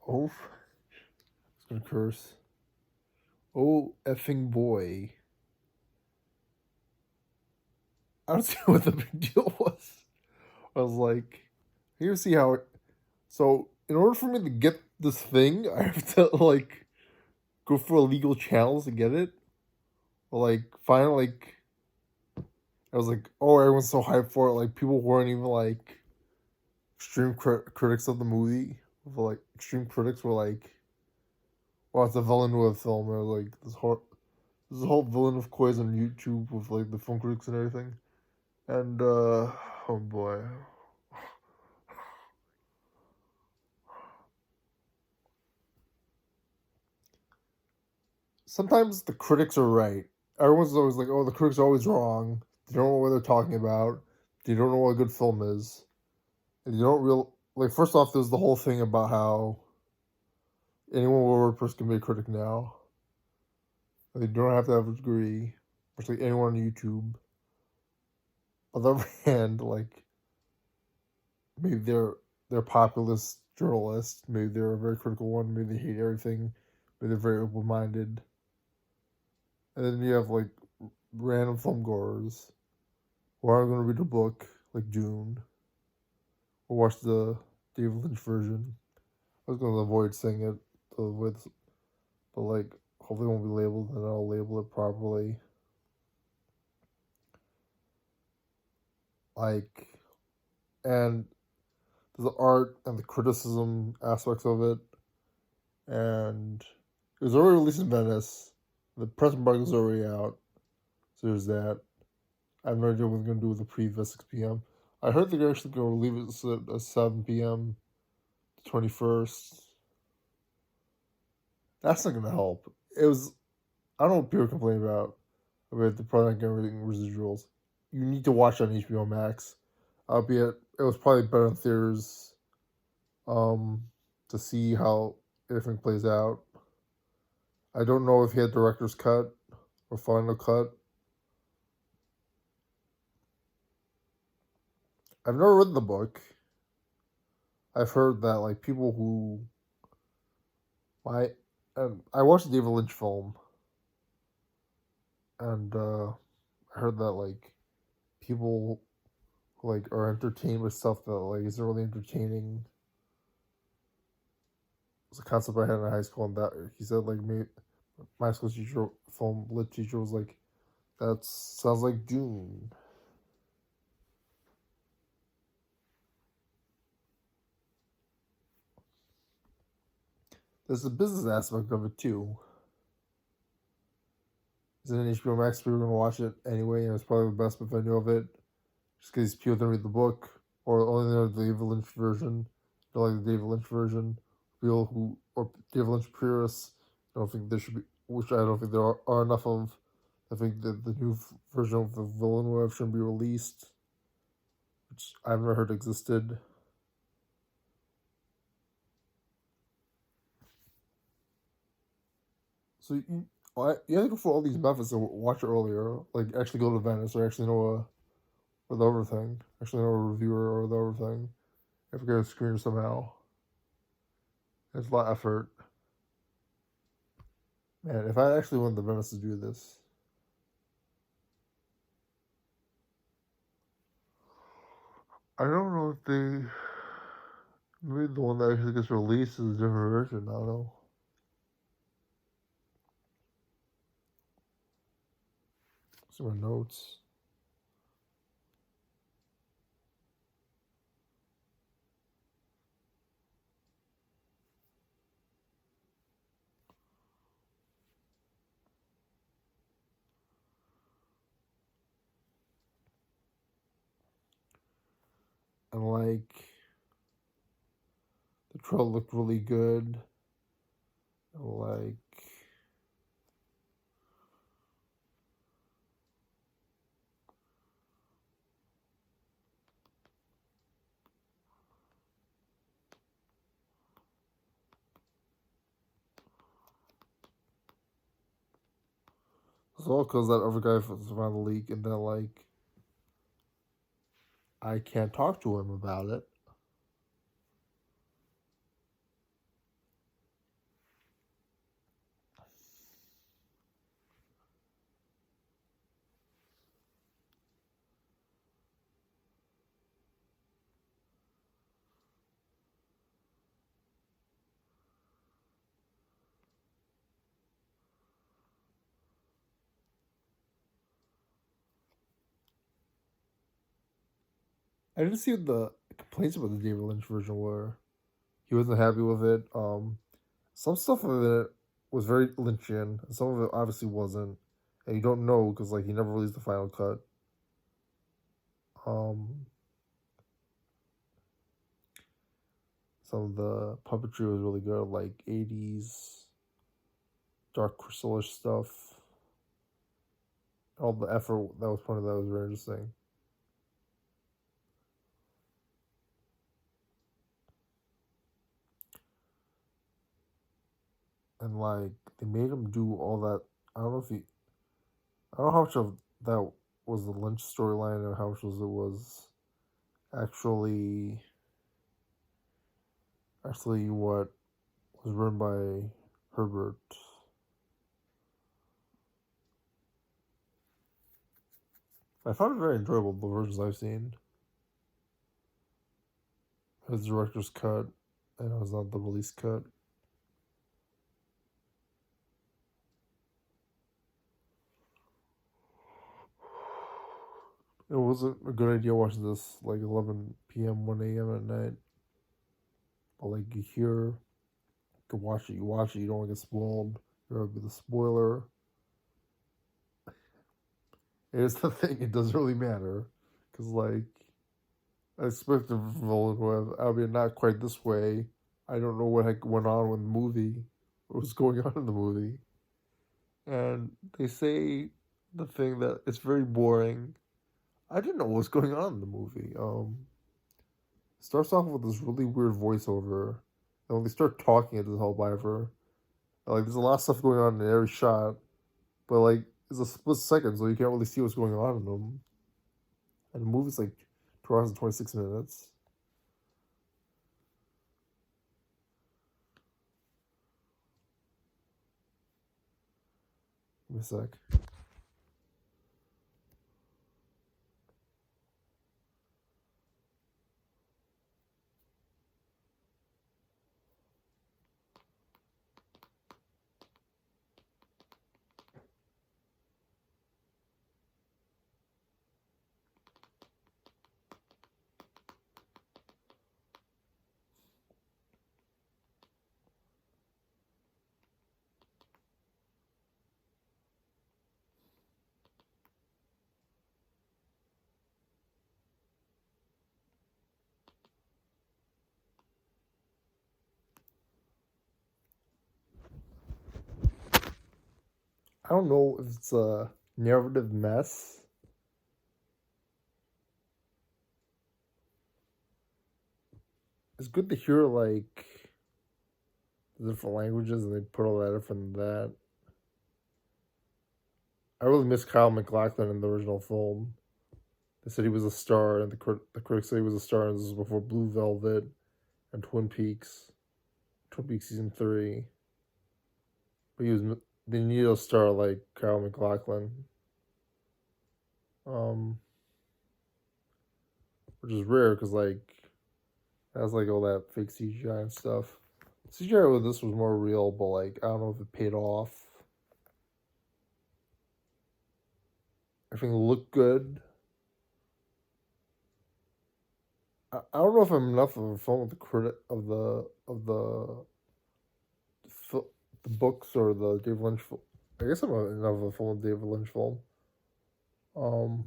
Oh, I was gonna curse. Oh, effing boy. I don't see what the big deal was. I was like, here, see how it. So, in order for me to get this thing, I have to, like, go for illegal channels to get it. Or, like, find, like, I was like, oh, everyone's so hyped for it. Like, people weren't even, like, extreme critics of the movie. Like, extreme critics were like, well, it's a Villeneuve film. Or, like, this whole Villeneuve quiz on YouTube with, like, the film critics and everything. And oh boy. Sometimes the critics are right. Everyone's always like, "Oh, the critics are always wrong. They don't know what they're talking about. They don't know what a good film is." And you don't real like. First off, there's the whole thing about how anyone with a word person can be a critic now. They don't have to have a degree. Especially anyone on YouTube. On the other hand, like maybe they're populist journalists. Maybe they're a very critical one. Maybe they hate everything. Maybe they're very open minded. And then you have like random film goers who aren't going to read a book like June or watch the David Lynch version. I was going to avoid saying it, with, but like hopefully it won't be labeled, and I'll label it properly. Like, and the art and the criticism aspects of it, and it was already released in Venice. The press embargo is already out, so there's that. I have no idea what they're going to do with the preview at 6 p.m. I heard they're actually going to leave it at 7 p.m. 21st. That's not gonna help. It was I don't know what people complain about the product not getting residuals. You need to watch it on HBO Max. Albeit it was probably better in theaters, um, to see how everything plays out. I don't know if he had director's cut or final cut. I've never read the book. I've heard that like people who I I watched the David Lynch film, and I heard that like people like are entertained with stuff that like isn't really entertaining. It's a concept I had in high school, and that he said like me, my school teacher, film lit teacher was like, "That sounds like Dune." There's a business aspect of it too. It's an HBO Max. People are gonna watch it anyway, and it's probably the best venue of it, just because people don't read the book or only know the David Lynch version. They like the David Lynch version. People who or David Lynch purists don't think there should be, which I don't think there are enough of. I think that the new version of the Villeneuve shouldn't be released, which I've never heard existed. So you have to go for all these methods to watch it earlier. Like actually go to Venice or actually know or the other thing. Actually know a reviewer or the other thing. You have to get a screener somehow. It's a lot of effort. Man, if I actually went to Venice to do this, I don't know if they maybe the one that actually gets released is a different version. I don't know. Some my notes. And like the trailer looked really good. And like it's all because that other guy was around the leak, and then like I can't talk to him about it. I didn't see what the complaints about the David Lynch version were. He wasn't happy with it. Some stuff of it was very Lynchian, and some of it obviously wasn't. And you don't know because like he never released the final cut. Um, some of the puppetry was really good, like '80s Dark Crystalish stuff. All the effort that was put into that was very interesting. And like they made him do all that. I don't know if he. I don't know how much of that was the Lynch storyline or how much was actually what was written by Herbert. I found it very enjoyable, the versions I've seen. His director's cut, and it was not the release cut. It wasn't a good idea watching this like 11 p.m., 1 a.m. at night. But like you hear, you can watch it, you don't want to get spoiled. There will be the spoiler. Here's the thing, it doesn't really matter. Because like, I expect the villain with, I mean, not quite this way. I don't know what heck went on with the movie, what was going on in the movie. And they say the thing that it's very boring. I didn't know what was going on in the movie. Starts off with this really weird voiceover. And when they start talking, it's all Biver. Like, there's a lot of stuff going on in every shot, but like, it's a split second, so you can't really see what's going on in them. And the movie's like 2 hours and 26 minutes. Give me a sec. I don't know if it's a narrative mess. It's good to hear like the different languages and they put all that effort in that. I really miss Kyle MacLachlan in the original film. They said he was a star, and the critics said he was a star. And this was before Blue Velvet and Twin Peaks season 3. But they needed a star like Kyle MacLachlan, um, which is rare because like it has like all that fake CGI and stuff. CGI with this was more real, but like I don't know if it paid off. Everything looked good. I don't know if I'm enough of a fan of the critic of the books or the David Lynch. I guess I'm enough of a fan of David Lynch film. Um,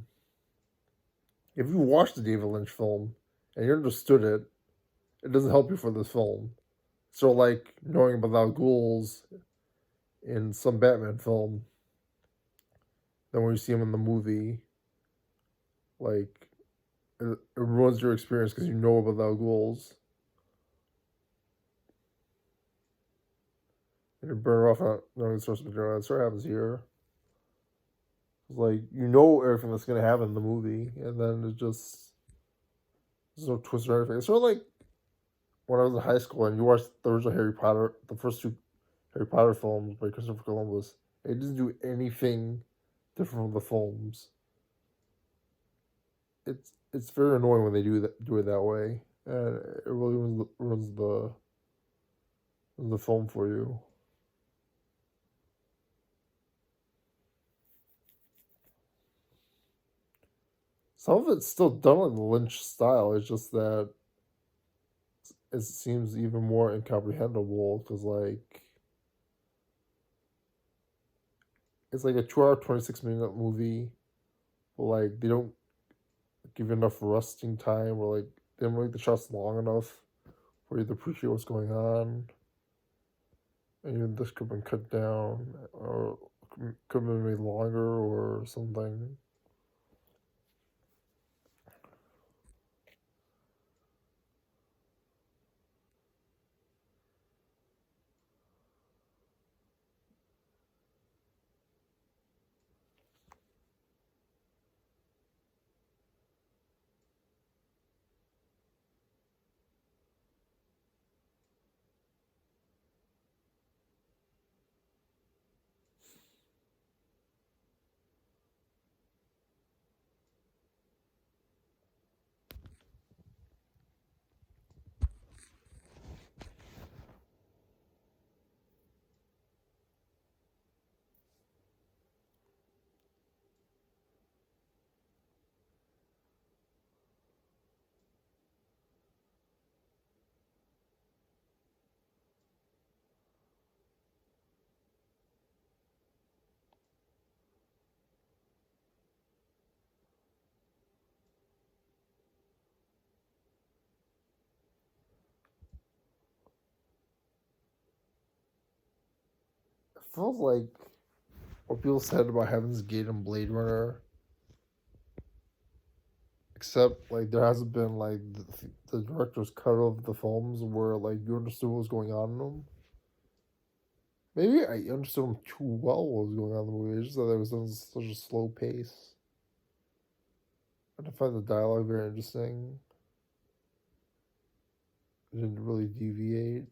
if you watch the David Lynch film and you understood it, it doesn't help you for this film. So like knowing about the ghouls in some Batman film, then when you see him in the movie, like it ruins your experience because you know about the ghouls. And you burn off on knowing the source material. That's what happens here. It's like you know everything that's gonna happen in the movie, and then it just there's no twist or anything. It's sort of like when I was in high school and you watched the original Harry Potter, the first two Harry Potter films by Christopher Columbus. It doesn't do anything different from the films. It's very annoying when they do it that way, and it really ruins the film for you. Some of it's still done like the Lynch style. It's just that it seems even more incomprehensible because like it's like a 2 hour 26 minute movie, but like they don't give you enough resting time or like they don't make the shots long enough for you to appreciate what's going on. And even this could have been cut down or could have been made longer or something. It feels like what people said about Heaven's Gate and Blade Runner, except like there hasn't been like the director's cut of the films where like you understood what was going on in them. Maybe I understood them too well what was going on in the movie. It's just that it was on such a slow pace. And I find the dialogue very interesting. It didn't really deviate.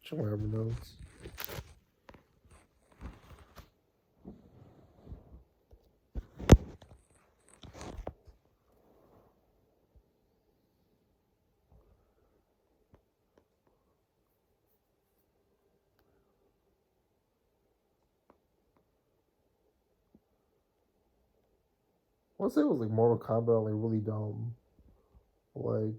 Check my other notes. I want to say it was like Mortal Kombat, like really dumb. Like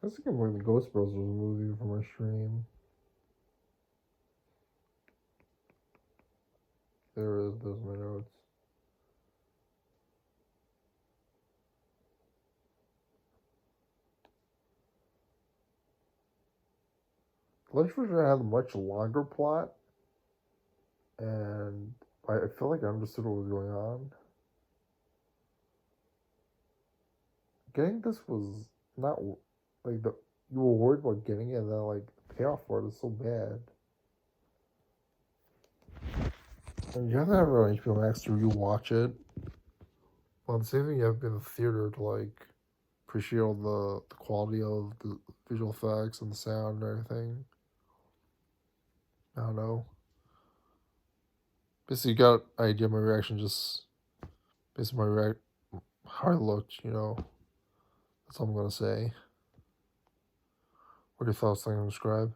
I was thinking like the Ghostbusters movie for my stream. There is those my notes. Lynch version had a much longer plot, and I feel like I understood what was going on. getting this was not like the you were worried about getting it, and then like the payoff for it is so bad. And you have to have it on HBO Max to rewatch it. Well, the same thing, you have to be in the theater to like appreciate all the quality of the visual effects and the sound and everything. I don't know. Basically, you got an idea of my reaction just based on how I looked. That's all I'm gonna say. What are your thoughts? Like and subscribe.